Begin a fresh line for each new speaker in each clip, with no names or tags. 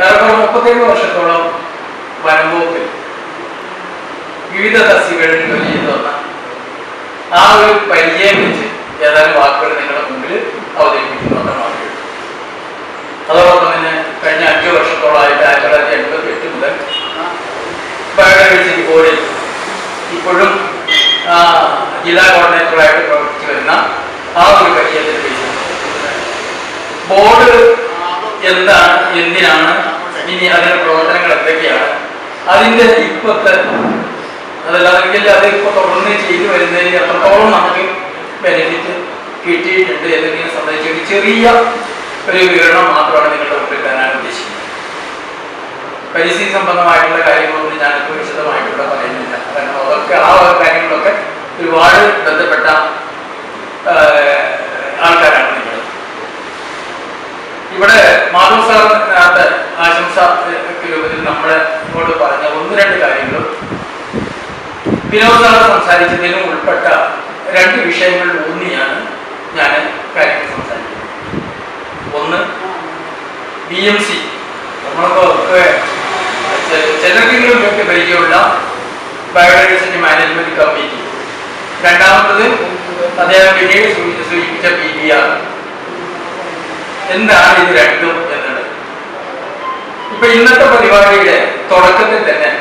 ഏറെക്കുറെ 37 വർഷത്തോളം വനംവകുപ്പിൽ വിവിധ തസ്തികകളിൽ ജോലി ചെയ്തു വന്ന ആ ഒരു പരിചയം വെച്ച് ഏതാനും വാക്കുകൾ നിങ്ങളുടെ മുമ്പിൽ അവതരിപ്പിക്കുന്നുണ്ട് മാത്രമേ. അതോടൊപ്പം തന്നെ കഴിഞ്ഞ 5 വർഷത്തോളമായിട്ട് 1988 മുതൽ ബയോഡൈവേഴ്സിറ്റി ബോർഡിൽ ഇപ്പോഴും ജില്ലാ കോർഡിനേറ്ററായിട്ട് പ്രവർത്തിച്ചു വരുന്ന ആ ഒരു പരിചയത്തിൽ വെച്ച് ബോർഡ് എന്താണ്, എന്തിനാണ്, ഇനി അതിന്റെ പ്രവർത്തനങ്ങൾ എന്തൊക്കെയാണ്, അതിന്റെ ഇപ്പോഴത്തെ അതല്ലെങ്കിൽ അത് ഇപ്പോൾ തുടർന്ന് ചെയ്തു വരുന്നതിന് എത്രത്തോളം നമുക്ക് ബെനിഫിറ്റ് കിട്ടിയിട്ടുണ്ട് എന്നതിനെ സംബന്ധിച്ച് ഒരു ചെറിയ ഒരു വിവരണം മാത്രമാണ് നിങ്ങളുടെ മുമ്പിൽ തരാൻ ഉദ്ദേശിക്കുന്നത്. പരിസ്ഥിതി സംബന്ധമായിട്ടുള്ള കാര്യങ്ങളൊന്നും ഞാനിപ്പോൾ വിശദമായിട്ടുള്ള പറയുന്നില്ല. കാരണം അതൊക്കെ ആ കാര്യങ്ങളൊക്കെ ഒരുപാട് ബന്ധപ്പെട്ട ആൾക്കാരാണ് നിങ്ങൾ. ഇവിടെ മാധവ് സാറിനകത്ത് ആശംസ രൂപത്തിൽ നമ്മളോട് പറഞ്ഞ 1-2 കാര്യങ്ങളും വിനോദ് സാർ സംസാരിച്ചതിനും ഉൾപ്പെട്ട 2 വിഷയങ്ങൾ ഊന്നിയാണ് ഞാൻ കാര്യങ്ങൾ സംസാരിക്കുന്നത്. ഒന്ന് BMC, നമ്മളൊക്കെ ചിലർക്കെങ്കിലുമൊക്കെ പരിചയമുള്ള ബയോഡൈവേഴ്സിറ്റി മാനേജ്മെന്റ് കമ്മിറ്റി. രണ്ടാമത്തത് അദ്ദേഹം പിന്നീട് സൂചിപ്പിച്ച PBR. എന്താണ് ഇത് രണ്ടും എന്നുള്ളത് ഇപ്പൊ ഇന്നത്തെ പരിപാടിയുടെ തുടക്കത്തിൽ തന്നെ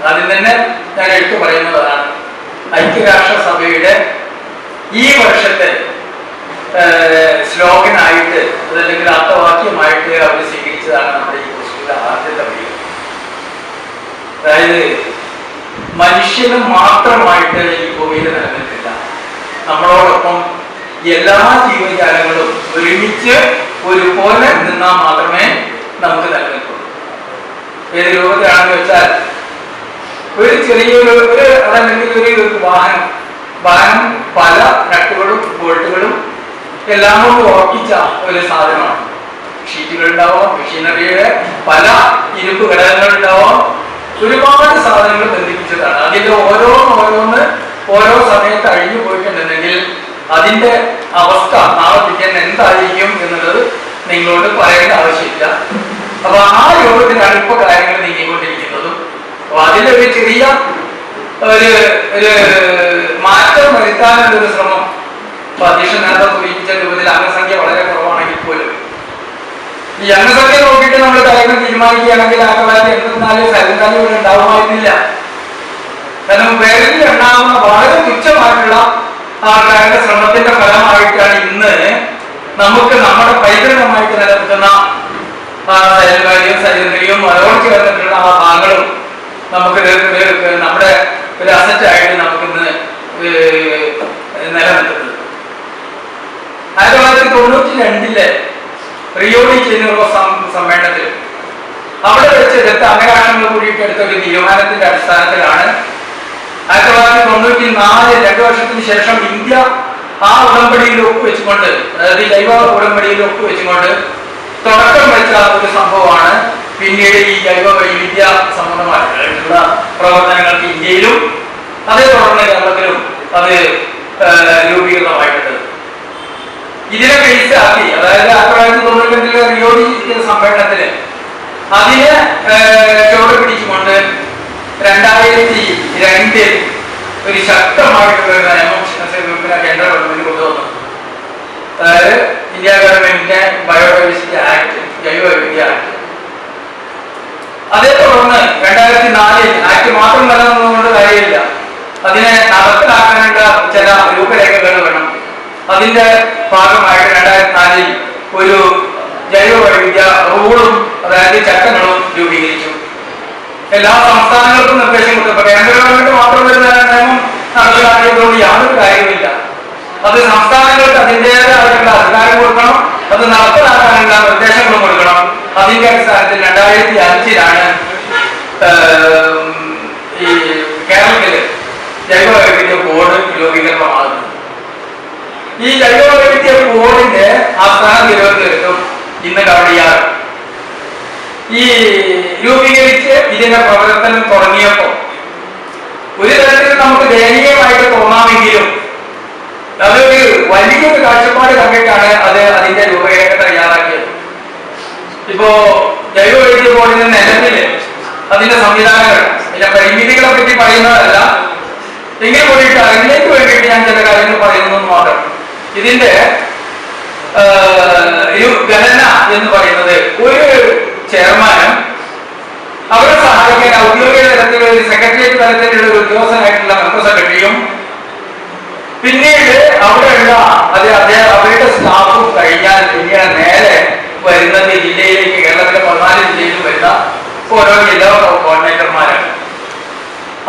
ആദ്യം തന്നെ ഞാൻ എടുത്തു പറയുന്നതാണ്. ഐക്യരാഷ്ട്രസഭയുടെ ഈ വർഷത്തെ സ്ലോഗനായിട്ട് അതല്ലെങ്കിൽ ആപ്തവാക്യമായിട്ട് അവർ സ്വീകരിച്ചതാണ് നമ്മുടെ ഈ കോഴ്സിലെ ആദ്യത്തെ വഴി. അതായത് മനുഷ്യന് മാത്രമായിട്ട് ഈ ഭൂമിയിൽ നിലനിൽക്കില്ല, നമ്മളോടൊപ്പം എല്ലാ ജീവജാലങ്ങളും ഒരുമിച്ച് ഒരുപോലെ നിന്നാൽ മാത്രമേ നമുക്ക് നിലനിൽക്കുള്ളൂ. ഏത് രൂപത്തിലാണെന്ന് വെച്ചാൽ ഒരു ചെറിയൊരു അതല്ലെങ്കിൽ ഒരു വാഹനം പല നട്ടുകളും ബോൾട്ടുകളും എല്ലാം കൊണ്ട് ഉറപ്പിച്ച ഒരു സാധനമാണ്. ഷീറ്റുകൾ ഉണ്ടാവാം, മെഷീനറിയുടെ പല ഇരുമ്പ് ഘടകങ്ങൾ ഉണ്ടാവാം, ഒരുപാട് സാധനങ്ങൾ ബന്ധിപ്പിച്ചതാണ്. അതിൽ ഓരോന്ന് ഓരോ സമയത്ത് അഴിഞ്ഞു പോയിട്ടുണ്ടെങ്കിൽ അതിന്റെ അവസ്ഥ നാളെ പിറ്റേന്ന് എന്തായിരിക്കും എന്നുള്ളത് നിങ്ങളോട് പറയേണ്ട ആവശ്യമില്ല. അപ്പൊ ആ രൂപത്തിലാണ് ഇപ്പൊ കാര്യങ്ങൾ നീങ്ങിക്കൊണ്ടിരിക്കുന്നതും. അപ്പൊ അതിലൊരു ചെറിയ ഒരു മാറ്റം വരുത്താനുള്ളൊരു ശ്രമം അധ്യക്ഷൻ നേരത്തെ സൂചിപ്പിച്ച രൂപത്തിൽ അംഗസംഖ്യ വളരെ കുറവാണെങ്കിൽ പോലും ഈ അംഗസംഖ്യ നോക്കിയിട്ട് നമ്മൾ കാര്യങ്ങൾ തീരുമാനിക്കുകയാണെങ്കിൽ 1984 സൈലന്റ് ഇവിടെ ഉണ്ടാവുമായിരുന്നില്ല. കാരണം പേരിൽ ഉണ്ടാകുന്ന വളരെ തുച്ഛമായിട്ടുള്ള ആൾക്കാരുടെ ശ്രമത്തിന്റെ ഫലമായിട്ടാണ് ഇന്ന് നമുക്ക് നമ്മുടെ പൈതൃകമായിട്ട് നിലനിൽക്കുന്ന സൈലന്റിയും അതോട് ചേർന്നിട്ടുള്ള ആ ഭാഗങ്ങളും നമുക്ക് നമ്മുടെ ഒരു അസറ്റായിട്ട് നമുക്കിന്ന് നിലനിൽക്കുന്നത്. 1992 റിയോ ഡി ജനീറോ സമ്മേളനത്തിൽ അവിടെ വെച്ചെടുത്ത അംഗരാഷ്ട്രങ്ങൾ കൂടിയിട്ട് എടുത്ത ഒരു തീരുമാനത്തിന്റെ അടിസ്ഥാനത്തിലാണ് 1994 2 വർഷത്തിന് ശേഷം ഇന്ത്യ ആ ഉടമ്പടിയിൽ ഒപ്പുവെച്ചുകൊണ്ട്, അതായത് ജൈവ ഉടമ്പടിയിൽ ഒപ്പുവെച്ചുകൊണ്ട് തുടക്കം വെച്ച ഒരു സംഭവമാണ് പിന്നീട് ഈ ജൈവ വൈവിധ്യ സംബന്ധമായിട്ടുള്ള പ്രവർത്തനങ്ങൾക്ക് ഇന്ത്യയിലും അതേ തുടർന്ന് കേരളത്തിലും അത് രൂപീകൃതമായിട്ടുണ്ട്. ഇതിനെ ബേസാക്കി, അതായത് 1992 റിയോ ഡി സമ്മേളനത്തിന് അതിനെ ചുവട് പിടിച്ചുകൊണ്ട് 2002 ഒരു ശക്തമായിട്ടുള്ള ഒരു നിയമം കേന്ദ്ര ഗവൺമെന്റ് കൊണ്ടുവന്നു. അതായത് ഇന്ത്യ ഗവൺമെന്റിന്റെ ബയോഡൈവേഴ്സിറ്റി ആക്ട്, ജൈവ വൈവിധ്യ ആക്ട്. അതേ തുടർന്ന് 2004 ആക്ട് മാത്രം നിലനിന്നുകൊണ്ട് കാര്യമില്ല, അതിനെ നടപ്പിലാക്കാനുള്ള ചില രൂപരേഖകൾ വേണം. അതിന്റെ ഭാഗമായിട്ട് 2004 ഒരു ജൈവ വൈവിധ്യ റൂളും അതായത് ചട്ടങ്ങളും രൂപീകരിച്ചു. എല്ലാ സംസ്ഥാനങ്ങൾക്കും നിർദ്ദേശം കൊടുത്തു. കേന്ദ്ര ഗവൺമെന്റ് മാത്രം വരുന്ന നിയമം നടപ്പിലാക്കിയതുകൊണ്ട് യാതൊരു കാര്യമില്ല. അത് സംസ്ഥാനങ്ങൾക്ക് അതിൻ്റെതായിട്ടുള്ള അധികാരം കൊടുക്കണം, അത് നടപ്പിലാക്കാനുള്ള നിർദ്ദേശങ്ങളും കൊടുക്കണം. അതിന്റെ അടിസ്ഥാനത്തിൽ 2005 ഈ കേരളത്തില് ജൈവ വൈവിധ്യ ബോർഡ് രൂപീകരണമാകുന്നത്. ഈ ജൈവ വൈവിധ്യ ബോർഡിന്റെ ആസ്ഥാനം തിരുവനന്തപുരത്തും ഇന്ന് കവടിയാർ. ഈ രൂപീകരിച്ച് ഇതിന്റെ പ്രവർത്തനം തുടങ്ങിയപ്പോൾ ഒരു തരത്തിൽ നമുക്ക് ദയനീയമായിട്ട് തോന്നാമെങ്കിലും അതൊരു വലിയൊരു കാഴ്ചപ്പാട് കണ്ടിട്ടാണ് അത് അതിന്റെ രൂപരേഖ തയ്യാറാക്കിയത്. ഇപ്പോ ജൈവവൈദ്യുത ബോർഡിന്റെ നിലവില് അതിന്റെ സംവിധാനങ്ങൾ, അതിന്റെ പരിമിതികളെ പറ്റി പറയുന്നതല്ല, എങ്കിൽ കൂടിയിട്ട് അതിലേക്ക് വേണ്ടിയിട്ട് ഞാൻ ചില കാര്യങ്ങൾ പറയുന്നു മാത്രം. ഇതിന്റെ ഒരു ഘടന എന്ന് പറയുന്നത്, ഒരു ചെയർമാനും അവരെ സഹായിക്കാൻ ഔദ്യോഗിക തലത്തിൽ ഒരു സെക്രട്ടേറിയറ്റ് തലത്തിലുള്ള ഒരു ഉദ്യോഗസ്ഥനായിട്ടുള്ള മെമ്പർ സെക്രട്ടറിയും, പിന്നീട് അവിടെയുള്ള അവരുടെ സ്റ്റാഫും കഴിഞ്ഞാൽ പിന്നീട് നേരെ വരുന്നത് ജില്ലയിലേക്ക്, കേരളത്തിലെ 14 ജില്ലയിലും വരുന്ന ഓരോ ജില്ലാ കോർഡിനേറ്റർമാരാണ്.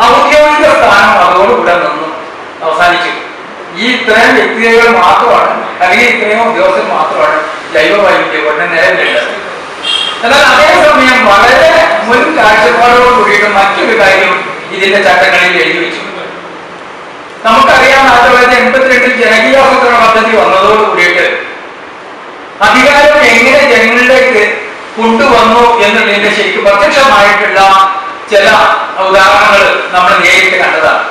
ഔദ്യോഗിക സ്ഥാനം അതോടുകൂടെ നിന്നും അവസാനിച്ചു. ഈ ഇത്രയും വ്യക്തികൾ മാത്രമാണ്, അല്ലെങ്കിൽ ഇത്രയും ഉദ്യോഗസ്ഥർ മാത്രമാണ് ജൈവ വൈവിധ്യ ബോർഡിന് നിലവിലുള്ളത്. എന്നാൽ അതേസമയം വളരെ മുൻ കാഴ്ചപ്പാടോട് കൂടിയിട്ട് മറ്റൊരു കാര്യം ഇതിന്റെ ചട്ടങ്ങളിൽ എഴുതി വെച്ചു. നമുക്കറിയാം, 1982 ജനകീയാസൂത്രണ പദ്ധതി വന്നതോട് കൂടിയിട്ട് അധികാരം എങ്ങനെ ജനങ്ങളിലേക്ക് കൊണ്ടുവന്നു എന്നുള്ളതിന്റെ ശരിക്കും പ്രത്യക്ഷമായിട്ടുള്ള ചില ഉദാഹരണങ്ങൾ നമ്മൾ നേരിട്ട് കണ്ടതാണ്.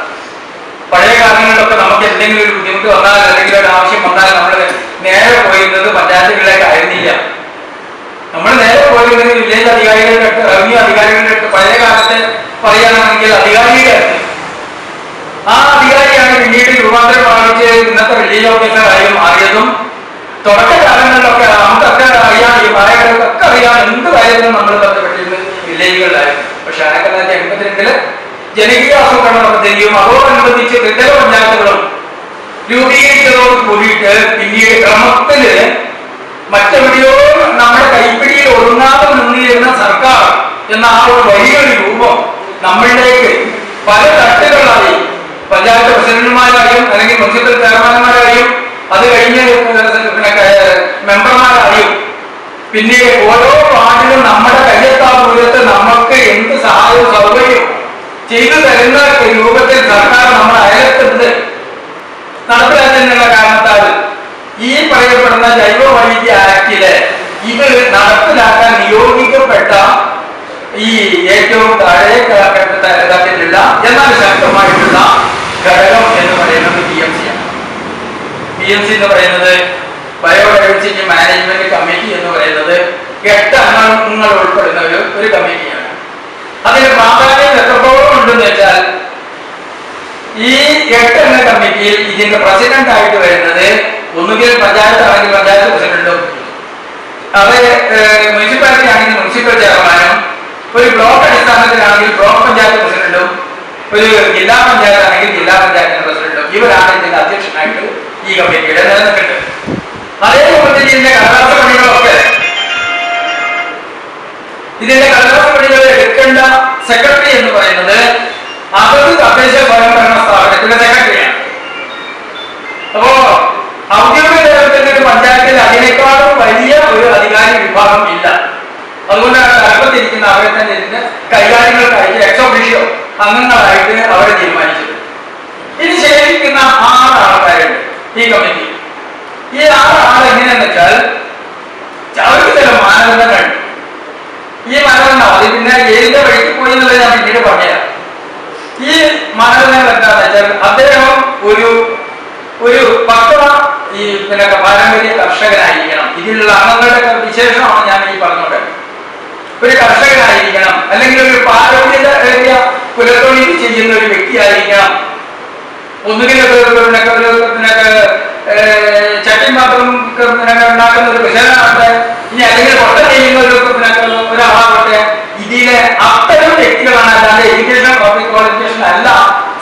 പഴയ കാലങ്ങളിലൊക്കെ നമുക്ക് എന്തെങ്കിലും ഒരു ബുദ്ധിമുട്ട് വന്നാൽ, അല്ലെങ്കിൽ ഒരു ആവശ്യം വന്നാൽ നമ്മൾ നേരെ പോയിരുന്നത് പഞ്ചായത്തുകളിലേക്ക് ആയിരുന്നില്ല. നമ്മൾ നേരെ പോയിരുന്നത് വില്ലേജ് അധികാരികളുടെ അടുത്ത്, റവന്യൂ അധികാരികളുടെ അടുത്ത്. പഴയ കാലത്ത് പറയുകയാണെങ്കിൽ അധികാരിയുടെ അടുത്ത്. ആ അധികാരിയാണ് പിന്നീട് രൂപാന്തരം പ്രാപിച്ച് ഇന്നത്തെ വില്ലേജ് ഓഫീസറായി മാറിയതും. തുടക്ക കാലങ്ങളിലൊക്കെ നമുക്കൊക്കെ അറിയാം, ഈ പറയകൾക്കൊക്കെ അറിയാം എന്ത് കാര്യത്തിലും നമ്മൾ ബന്ധപ്പെട്ടിരുന്നത് വില്ലേജുകളിലായിരുന്നു. പക്ഷെ 1982 ജനകീയ ആസൂത്രണ പദ്ധതിയും അതോടനുബന്ധിച്ച് ത്രിതല പഞ്ചായത്തുകളും രൂപീകരിച്ചതോട് കൂടിയിട്ട് പിന്നീട് ക്രമത്തില് മറ്റെവിടെയോ നമ്മുടെ കൈപ്പിടിയിൽ ഒതുങ്ങാതെ നിന്നിരുന്ന സർക്കാർ എന്ന ആ ഒരു വലിയൊരു രൂപം നമ്മളിലേക്ക് പല തട്ടുകളായി, പഞ്ചായത്ത് പ്രസിഡന്റുമാരായും അല്ലെങ്കിൽ മുനിസിപ്പൽ ചെയർമാൻമാരായും അത് കഴിഞ്ഞ് മെമ്പർമാരായും പിന്നീട് ഓരോ വാർഡിലും നമ്മുടെ കയ്യെത്താ ദൂരത്ത് നമുക്ക് എന്ത് സഹായവും സൗകര്യവും ചെയ്തു തരുന്ന രൂപത്തിൽ സർക്കാർ നമ്മുടെ അയലത്തുണ്ട് നടപ്പിലാക്കുന്നതിനുള്ള കാരണത്താൽ ഈ പറയപ്പെടുന്ന ജൈവ വൈവിധ്യ ആക്ടില് ഇത് നടപ്പിലാക്കാൻ നിയോഗിക്കപ്പെട്ട ഈ ഏറ്റവും താഴെ തരത്തിലുള്ള എന്നാൽ ശക്തമായിട്ടുള്ള ഘടകം എന്ന് പറയുന്നത് BMC ആണ്. BMC എന്ന് പറയുന്നത് ബയോഡൈവേഴ്സിറ്റി മാനേജ്മെന്റ് കമ്മിറ്റി എന്ന് പറയുന്നത് 8 അംഗങ്ങൾ ഉൾപ്പെടുന്ന ഒരു കമ്മിറ്റിയാണ്. അതിന്റെ പ്രാധാന്യം എത്രത്തോളം ഉണ്ടെന്ന് വെച്ചാൽ, ഈ 8 അംഗ കമ്മിറ്റിയിൽ ഇതിന്റെ പ്രസിഡന്റ് ആയിട്ട് വരുന്നത് ഒന്നുകിൽ പഞ്ചായത്ത് ആണെങ്കിൽ പഞ്ചായത്ത് പ്രസിഡന്റും, അത് മുനിസിപ്പാലിറ്റി ആണെങ്കിൽ മുനിസിപ്പൽ ചെയർമാനും, ഒരു ബ്ലോക്ക് അടിസ്ഥാനത്തിലാണെങ്കിൽ ബ്ലോക്ക് പഞ്ചായത്ത് പ്രസിഡന്റും, ഒരു ജില്ലാ പഞ്ചായത്ത് ആണെങ്കിൽ ജില്ലാ പഞ്ചായത്തിന്റെ പ്രസിഡന്റും. ഇവരാണ് ഇതിന്റെ അധ്യക്ഷനായിട്ട് ഈ കമ്മിറ്റിയുടെ നിലനിൽക്കുന്നത്. അതേപോലെ ഇതിന്റെ കടലാസ പണികളൊക്കെ, ഇതിന്റെ കടലാസ പണികൾ എടുക്കേണ്ട സെക്രട്ടറി എന്ന് പറയുന്നത് അതത് തദ്ദേശ സ്വയംഭരണ സ്ഥാപനത്തിന്റെ സെക്രട്ടറിയാണ്. അപ്പോ ഔദ്യോഗിക തലത്തിൽ ഒരു പഞ്ചായത്തിൽ അതിനേക്കാളും വലിയ ഒരു അധികാരി വിഭാഗം ഇല്ല. അതുകൊണ്ടാണ് തലപ്പത്തിരിക്കുന്ന അവരെ തന്നെ ഇതിന്റെ കൈകാര്യങ്ങൾക്കായിട്ട് എക്സ് ഓഫീഷ്യോ അംഗങ്ങളായിട്ട് അവരെ തീരുമാനിച്ചത്. ഇനി ശേഷിക്കുന്ന 6 ആൾക്കാരുണ്ട് ഈ കമ്മിറ്റി. ഈ 6 ആൾ എങ്ങനെയാന്ന് വെച്ചാൽ, അവർക്ക് ചില മാനദണ്ഡങ്ങളുണ്ട്. ഈ മാനദണ്ഡം അത് പിന്നെ ഏതിന്റെ വഴിക്ക് പോയി എന്നുള്ളത് ഞാൻ പിന്നീട് പറഞ്ഞുതരാം. ഈ മാനദണ്ഡങ്ങൾ എന്താണെന്ന് വെച്ചാൽ, അദ്ദേഹം ഒരു പക്വ ഈ പാരമ്പര്യ കർഷകനായിരിക്കണം. ഇതിലുള്ള അംഗങ്ങളുടെ വിശേഷമാണ് ഞാൻ ഈ പറഞ്ഞോട്ടെ. ഒരു കർഷകനായിരിക്കണം, അല്ലെങ്കിൽ ഒരു പാരമ്പര്യ കുലത്തൊഴിൽ ചെയ്യുന്ന ഒരു വ്യക്തിയായിരിക്കണം. ഒന്നുകിൽ ചട്ടി മാത്രം ഉണ്ടാക്കുന്ന ഒരു വിഷയമാകട്ടെ, ഇനി അല്ലെങ്കിൽ കൊട്ട ചെയ്യുന്ന ഒരാളാകട്ടെ. ഇതിലെ അത്തരം വ്യക്തികളാണ്, അല്ലാതെ എഡ്യൂക്കേഷൻ പബ്ലിക് ക്വാളിഫിക്കേഷൻ അല്ല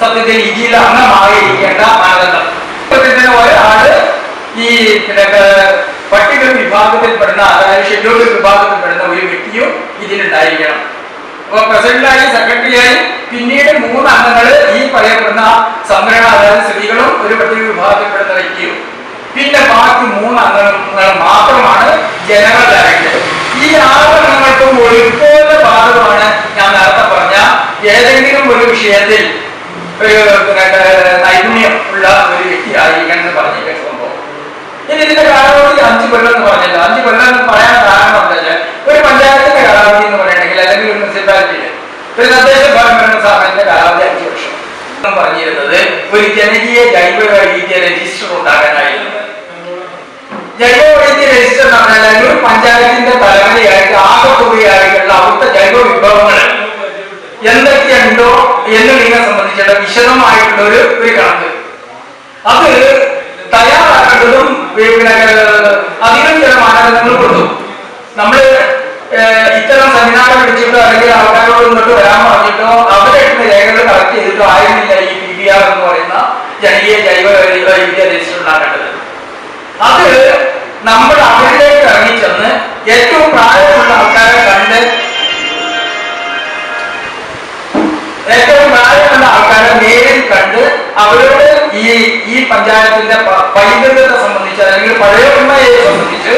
സത്യത്തിൽ ഇതിൽ അംഗമായിരിക്കേണ്ട മാനദണ്ഡം. ഒരാള് ഈ പട്ടിക വിഭാഗത്തിൽപ്പെടുന്ന, അതായത് ഷെഡ്യൂൾഡ് വിഭാഗത്തിൽപ്പെടുന്ന ഒരു വ്യക്തിയും ഇതിലുണ്ടായിരിക്കണം. അപ്പൊ പ്രസിഡന്റായി, സെക്രട്ടറിയായി, പിന്നീട് 3 അംഗങ്ങൾ ഈ പറയപ്പെടുന്ന സംഘടന, അതായത് സ്ത്രീകളും ഒരു പട്ടിക വിഭാഗത്തിൽപ്പെടുന്ന വ്യക്തിയും, പിന്നെ ബാക്കി 3 അംഗങ്ങൾ മാത്രമാണ് ജനറൽ ഡയറക്ടർ. ഈ 6 അംഗങ്ങൾക്കും ഒരുപോലെ ബാധകമാണ് ഞാൻ നേരത്തെ പറഞ്ഞ ഏതെങ്കിലും ഒരു വിഷയത്തിൽ ഒരു നൈപുണ്യം ഉള്ള ഒരു വ്യക്തി ആയിരിക്കണം എന്ന് പറഞ്ഞിട്ട് സംഭവം. ഇനി ഇതിന്റെ കാലാവധി 5 കൊല്ലം എന്ന് പറഞ്ഞല്ലോ. 5 കൊല്ലം എന്ന് പറയാൻ കാരണം എന്താ വെച്ചാൽ, ഒരു പഞ്ചായത്തിന്റെ കാലാവധി എന്ന് പറയണമെങ്കിൽ, അല്ലെങ്കിൽ ഒരു മുനിസിപ്പാലിറ്റിയില് ഒരു തദ്ദേശ സ്വയംഭരണ സ്ഥാപനത്തിന്റെ കാലാവധി 5 വർഷം പറഞ്ഞിരുന്നത് ഒരു ജനകീയ ജൈവ വൈവിധ്യ രജിസ്റ്റർ ഉണ്ടാകാനായിരുന്നു. ജൈവ വൈവിധ്യ രജിസ്റ്റർ എന്ന് പറഞ്ഞാൽ ഒരു പഞ്ചായത്തിന്റെ തലവലിയായിട്ട് ആ എന്നുള്ളതിനെ സംബന്ധിച്ചുള്ള വിശദമായിട്ടുള്ള ഒരു കണക്ക് അത് തയ്യാറാക്കേണ്ടതും അധികം ചില മാനദണ്ഡങ്ങൾ കൊടുത്തു. നമ്മൾ ഇത്തരം സെമിനാർ വിളിച്ചിട്ടോ അല്ലെങ്കിൽ ആൾക്കാരോട് ഇങ്ങോട്ട് വരാൻ പറഞ്ഞിട്ടോ അവരായിട്ട് രേഖകൾ കളക്ട് ചെയ്തിട്ടോ ആയിരുന്നില്ല ഈ PBR എന്ന് പറയുന്ന ജനകീയ ജൈവ വൈവിധ്യ രജിസ്റ്റർ ഉണ്ടാക്കേണ്ടത്. അത് നമ്മൾ അവരിലേക്ക് ഇറങ്ങിച്ചെന്ന് ഏറ്റവും പ്രായമുള്ള ആൾക്കാരെ കണ്ട് നേരിൽ കണ്ട് അവരോട് ഈ പഞ്ചായത്തിന്റെ പൈതൃകത്തെ സംബന്ധിച്ച് അല്ലെങ്കിൽ പഴയമ്മയെ സംബന്ധിച്ച്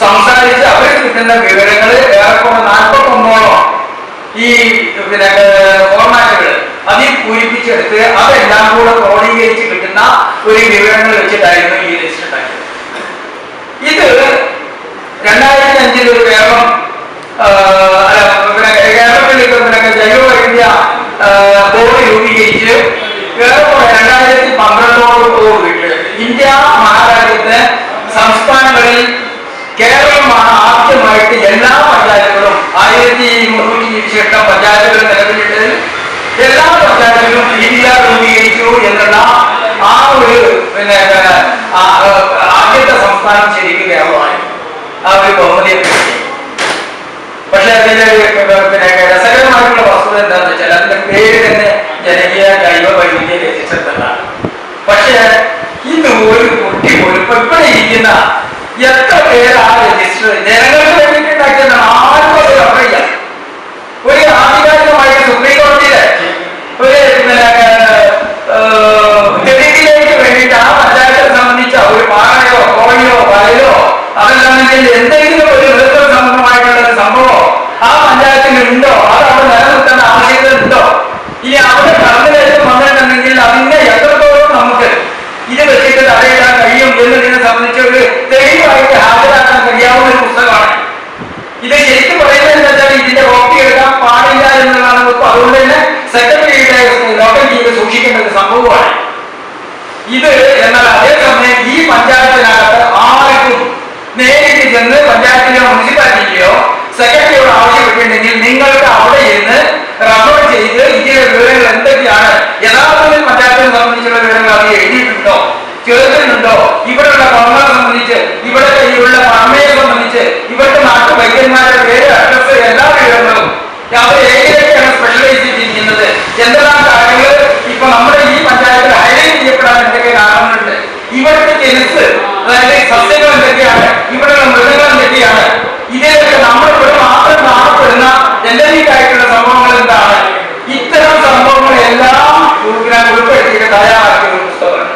സംസാരിച്ച് അവർക്ക് കിട്ടുന്ന വിവരങ്ങൾ ഏറെക്കുറെ 41ഓളം ഈ ഫോർമാറ്റുകൾ അതിൽ പൂരിപ്പിച്ചെടുത്ത് അതെല്ലാം കൂടെ ക്രോഡീകരിച്ച് കിട്ടുന്ന ഒരു വിവരങ്ങൾ വെച്ചിട്ടായിരുന്നു ഈ രജിസ്റ്റർ ഉണ്ടാക്കിയത്. ഇത് 2005 ഒരു കേരളത്തിൽ ജൈവ വൈവിധ്യ ബോർഡ് രൂപീകരിച്ച് 2012 ഇന്ത്യ മഹാരാജ്യത്തെ സംസ്ഥാനങ്ങളിൽ കേരളമാണ് ആദ്യമായിട്ട് എല്ലാ പഞ്ചായത്തുകളും 1328 പഞ്ചായത്തുകൾ നിലവിലുണ്ട്. എല്ലാ പഞ്ചായത്തിലും PBR രൂപീകരിച്ചു എന്നുള്ള ആ ഒരു ആദ്യത്തെ സംസ്ഥാനം ശരിക്കും കേരളമായി ആ ഒരു ബഹുമതിയെ. പക്ഷെ അതിന്റെ രസകരമായിട്ടുള്ള വസ്തുത എന്താണെന്ന് വെച്ചാൽ അതിന്റെ പേര് തന്നെ ജനകീയ ജൈവ വൈവിധ്യ രജിസ്റ്റർ എന്നാണ്. പക്ഷെ ഇത് ഒരു കുട്ടി പോലും ഇപ്പൊ ഇവിടെ ഇരിക്കുന്ന എത്ര പേര് ആ രജിസ്റ്റർ ജനങ്ങൾക്ക് വേണ്ടിയിട്ടുണ്ടാക്കിയതാണ് ആർക്കും അത് അറിയില്ല. ഒരു ആധികാരികമായിട്ട് സുപ്രീം കോടതിയിലെ ഒരു തെളിവിലേക്ക് വേണ്ടിയിട്ട് ആ പഞ്ചായത്തിനെ സംബന്ധിച്ച ഒരു പാറയോ കോഴിയോ വയലോ അതല്ലെങ്കിൽ എന്തെങ്കിലും ഒരു നൃത്ത സംബന്ധമായിട്ടുള്ള ഒരു സംഭവം ആ പഞ്ചായത്തിൽ ഉണ്ടോ, അത് അവിടെ നിലനിർത്തേണ്ട ആവശ്യകത ഉണ്ടോ, ഇനി അവിടെ കടന്നിലേക്ക് വന്നിട്ടുണ്ടെങ്കിൽ അതിന്റെ എത്രത്തോളം നമുക്ക് ഇത് വെച്ചിട്ട് തടയിടാൻ കഴിയും എന്നതിനെ സംബന്ധിച്ച് ഒരു തെളിവായിട്ട് ഹാജരാക്കാൻ കഴിയാവുന്ന ഒരു പുസ്തകമാണ് ഇത്. ശരിക്കും പറയുന്നത് എന്താ വെച്ചാൽ ഇതിന്റെ കോപ്പി എടുക്കാൻ പാടില്ല എന്നുള്ളതാണ്. അതുകൊണ്ട് തന്നെ സെക്രട്ടറിയുടെ ലോക്കൽ ചെയ്ത് സൂക്ഷിക്കേണ്ട ഒരു സംഭവമാണ് ഇത്. എന്നാൽ അതേസമയം ഈ പഞ്ചായത്തിനകത്ത് ആർക്കും നേരിട്ട് ചെന്ന് പഞ്ചായത്തിലോ മുനിസിപ്പാലിറ്റിയിലോ സെക്രട്ടറിയോട് ആവശ്യപ്പെട്ടിട്ടുണ്ടെങ്കിൽ നിങ്ങൾക്ക് അവിടെ ഇരുന്ന് റെഫർ ചെയ്ത് ഇതിലെ വിവരങ്ങൾ എന്തൊക്കെയാണ് യഥാർത്ഥത്തിൽ പഞ്ചായത്തിനെ സംബന്ധിച്ചുള്ള വിവരങ്ങൾ അത് എഴുതിയിട്ടുണ്ടോ, ചേർത്തിട്ടുണ്ടോ, ഇവിടെയുള്ള പണങ്ങളെ സംബന്ധിച്ച്, ഇവിടെയുള്ള പണമയെ സംബന്ധിച്ച്, ഇവിടുത്തെ നാട്ടു വൈദ്യന്മാരുടെ പേര്, അഡ്രസ്, എല്ലാ വിവരങ്ങളും അവർ ഏതിലൊക്കെയാണ് സ്പെഷ്യലൈസ് ചെയ്തിരിക്കുന്നത്, എന്തെല്ലാം കാര്യങ്ങൾ ഇപ്പൊ നമ്മുടെ ഈ പഞ്ചായത്തിൽ ഹൈലൈറ്റ് ചെയ്യപ്പെടാൻ എന്തൊക്കെ കാരണങ്ങളുണ്ട്, ഇവിടുത്തെ ജനസ് അതായത് സസ്യങ്ങൾ എന്തൊക്കെയാണ്, ഇവിടെയുള്ള മൃഗങ്ങൾ എന്തൊക്കെയാണ്, ഇതിലൊക്കെ നമ്മളിവിടെ മാത്രം കാണപ്പെടുന്ന ജനറിക് ആയിട്ടുള്ള സംഭവങ്ങൾ എന്താണ്, ഇത്തരം സംഭവങ്ങളെല്ലാം ഉൾപ്പെടുത്തിയിട്ട് തയ്യാറാക്കിയ ഒരു പുസ്തകമാണ്.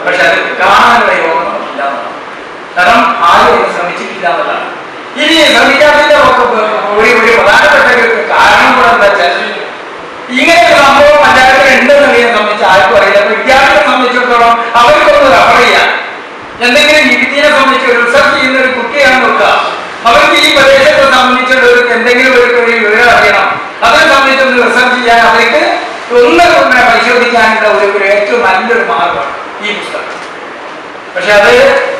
പക്ഷെ അത് കാണാനുള്ള യോഗം ഇല്ല, കാരണം ആരും ശ്രമിച്ചിട്ടില്ല എന്നതാണ്. ഇനി ശ്രമിക്കാത്തതിന്റെ ഒരു പ്രധാനപ്പെട്ട കാരണം കൂടെ എന്താ വെച്ചാൽ ഇങ്ങനെ ഒരു സംഭവം പഞ്ചായത്തിൽ ഉണ്ടെന്നുള്ളതിനെ സംബന്ധിച്ച് ആർക്കും അറിയില്ല. അപ്പൊ വിദ്യാർത്ഥികളെ സംബന്ധിച്ചിടത്തോളം അവർക്കൊന്ന് റെഫർ ചെയ്യാം. എന്തെങ്കിലും ഇതിനെ സംബന്ധിച്ച് റിസർച്ച് ചെയ്യുന്ന ഒരു കുട്ടിയാണെന്ന് നോക്കുക, അവർക്ക് ഈ പ്രദേശത്തെ സംബന്ധിച്ചുള്ള ഒരു എന്തെങ്കിലും ഒരു വിവരം അറിയണം, അതിനെ സംബന്ധിച്ചൊന്ന് റിസർച്ച് ചെയ്യാൻ അവർക്ക് ഒന്ന് പരിശോധിക്കാനുള്ള ഒരു ഏറ്റവും നല്ലൊരു മാർഗമാണ് ഈ പുസ്തകം. പക്ഷെ അത്